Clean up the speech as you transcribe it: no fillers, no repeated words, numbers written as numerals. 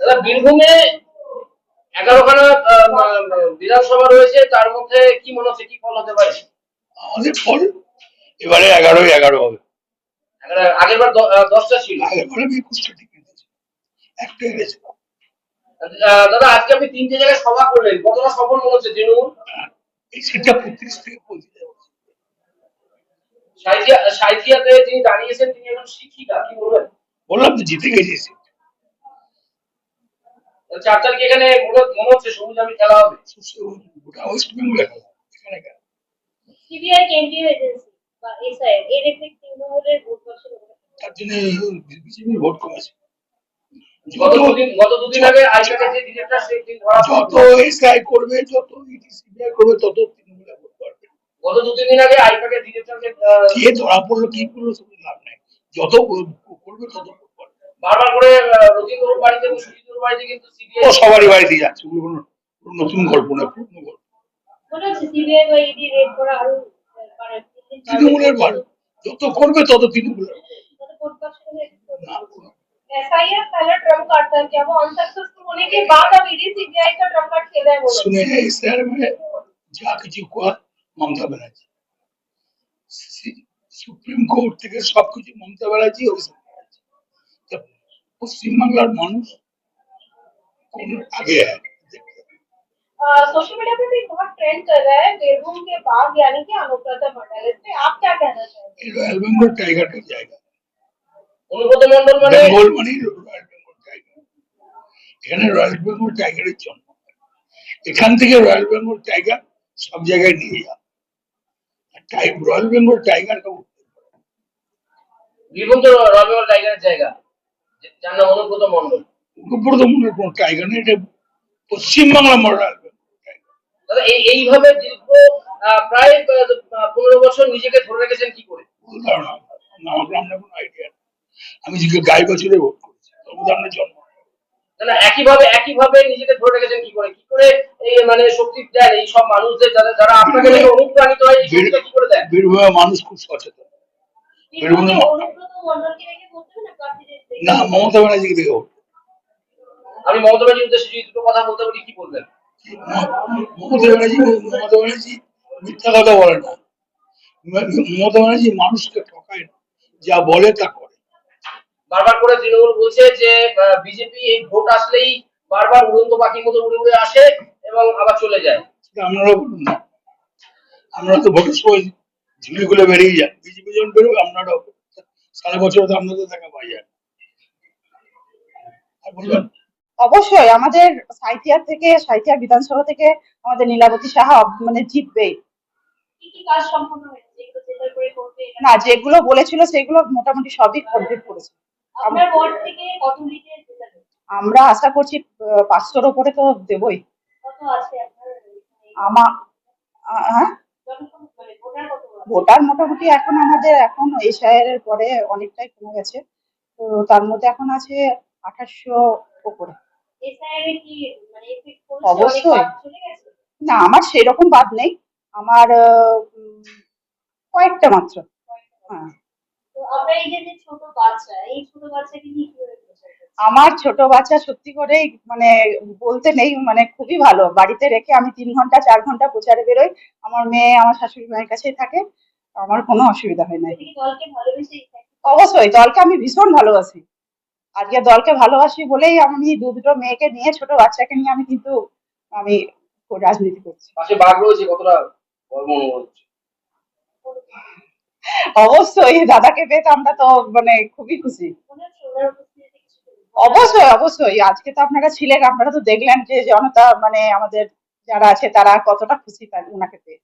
দাদা বীরভূমে 11খানা বিধানসভা রয়েছে, তার মধ্যে কি মনে হচ্ছে কি ফল হতে পারে? আমাদের ফল এবারে 11-11 হবে। আগের বার 10টা ছিল, আগেরবার আমি 21টা টিকিট দিয়েছি, একটাই গেছে। দাদা আজকে আপনি 3টে জায়গায় সভা করলেন, কতটা সফল মনে হচ্ছে তৃণমূল? এই সিটটা 35 থেকে 25 সাঁইথিয়াতে যিনি দাঁড়িয়েছেন তিনি একজন শিক্ষিকা, কি বলবেন? বললাম তো জিতে গেছি সিট। 4 তারিখ এখানে মনে হচ্ছে সবুজ আমি খেলা হবে। গোটা ওয়েস্ট বেঙ্গলে খেলা এখানে কেন? সিবিআই কেন্দ্রীয় এজেন্সি বা এসআই এর একটি তৃণমূলের ভোট বাক্স তার জন্য বিজেপির ভোট কমেছে। গত দুদিন আগে আইপ্যাকের যে ডিরেক্টর সেই দিন ধরা যত এসআই করবে, যত সিবিআই করবে, তত তৃণমূলে ভোট পাবে। গত 2-3 দিন আগে আইপ্যাকের ডিরেক্টরকে কে ধরা পড়লো কি করলো সব লাভ নাই, যত করবে তত ভোট পাবে। বারবার করে রতিনবাবুর বাড়িতে এবং সুজিতবাবুর বাড়িতে কিন্তু সিবিআই ও সবারই বাড়িতে যাচ্ছে, ওগুলো কোনো নতুন গল্প না, পুরনো গল্প। মনে হচ্ছে সিবিআই বা ইডি রেড করা আরো তৃণমূলের বাড়ি যত করবে তত তৃণমূলের भोट बाक्स एसआईआर पहला ट्रम्प कार्ड था, क्या वो अनसक्सेसफुल होने के बाद अब ईडी सीबीआई का ट्रम्प कार्ड खेला है? वो सुने इस शहर में जाके जो हुआ ममता बनर्जी সুপ্রিম কোর্ট থেকে সবকিছু মমতা ব্যানার্জি পশ্চিমবাংলার মানুষ কোন আগে सोशल मीडिया पे भी बहुत ट्रेंड कर रहा है बीरभूम के बाघ यानी कि अनुव्रता मंडल, इस पे आप क्या कहना चाहेंगे? रॉयल बेंगल टाइगर का जाएगा, অনুব্রত মণ্ডল মানে বেঙ্গল মানে রয়্যাল বেঙ্গল টাইগার। এখানে রয়্যাল বেঙ্গল টাইগারের জন্ম, এখান থেকে রয়্যাল বেঙ্গল টাইগার সব জায়গায় নিয়ে যাবে। রয়্যাল বেঙ্গল টাইগার বীরভূম তো রয়্যাল বেঙ্গল টাইগারের জায়গা, যার নাম অনুব্রত মণ্ডল। অনুব্রত মণ্ডল কোন টাইগার নেই, এটা পশ্চিমবাংলা রয়্যাল বেঙ্গল টাইগার। দাদা এইভাবে দীর্ঘ প্রায় 15 বছর নিজেকে ধরে রেখেছেন কি করে? ধারণা আমরা কোনো আইডিয়া, আমি যে গায়ে বছরে ভোট করেছি তবু আমরা জন্ম না, একইভাবে নিজেকে ধরে রেখেছেন কি করে? কি করে এই মানে শক্তি দেন এই সব মানুষদের, যারা আপনাকে দেখে অনুপ্রাণিত হয়, এই শক্তিটা কি করে দেন? বীরভূমের মানুষ খুব সচেতন। বীরভূমের অনুব্রত মণ্ডলকে দেখে বলতে না প্রার্থীদের না, মমতা ব্যানার্জিকে দেখে ভোট। আমি মমতা ব্যানার্জির উদ্দেশ্যে যদি দুটো কথা বলতে বলি কি বলবেন? মমতা ব্যানার্জি মিথ্যা কথা বলে না, মমতা ব্যানার্জি মানুষকে ঠকায় না, যা বলে তা করে। বারবার করে তৃণমূল বলছে যে বিজেপি এই ভোট আসলেই বারবার উড়ন্ত পাখির মতো উড়ে উড়ে আসে এবং আবার চলে যায়। আপনারাও বলুন না, আমরা তো ভোটের সময় ঝুলি খুলে বেরিয়ে যান, বিজেপি যখন বেরোবে আপনারাও সারা বছর তো আপনাদের দেখা পাই যায়। বলবেন অবশ্যই আমাদের সাঁইথিয়া বিধানসভা থেকে আমাদের নীলাবতী সাহা মানে জিতবেই। কি কি কাজ সম্পন্ন হয়েছে যেগুলো যেটা করে করবে? না, যেগুলো বলেছিল সেগুলো মোটামুটি সবই কমপ্লিট করেছে। আপনার ওয়ার্ড থেকে কত লিটে জেতাবে? আমরা আশা করছি 500-র উপরে তো দেবই। কত আছে আপনার? হ্যাঁ, ভোটার মোটামুটি এখন আমাদের এসআইআর পরে অনেকটাই কমে গেছে, তো তার মধ্যে এখন আছে 2800 উপরে। এসআইআর কি মানে এফেক্ট করছে? অবশ্যই চলে গেছে না, আমার সেরকম বাদ নেই, আমার কয়েকটা মাত্র। হ্যাঁ, তো আমরা এই যে ছোট বাচ্চা, এই ছোট বাচ্চাকে নিয়ে কিভাবে আমার ছোট বাচ্চা সত্যি করে মানে বলতে নেই, মানে খুবই ভালো। বাড়িতে রেখে আমি 3-4 ঘন্টা প্রচারে বেরোই, আমার মেয়ে আমার শাশুড়ি মায়ের কাছেই থাকে, আমার কোনো অসুবিধা হয় না। দলকে ভালোবেসে? অবশ্যই দলকে আমি ভীষণ ভালোবাসি, আজকে দলকে ভালোবাসি বলেই আমি দুটো মেয়েকে নিয়ে, ছোট বাচ্চাকে নিয়ে আমি রাজনীতি করছি। পাশে বাঘ রয়েছে, কতটা গর্ব অনুভব হচ্ছে? অবশ্যই দাদাকে পেয়ে আমরা তো মানে খুবই খুশি। অবশ্যই আজকে তো আপনারা ছিলেন, আপনারা তো দেখলেন যে জনতা মানে আমাদের যারা আছে তারা কতটা খুশি ওনাকে পেয়ে।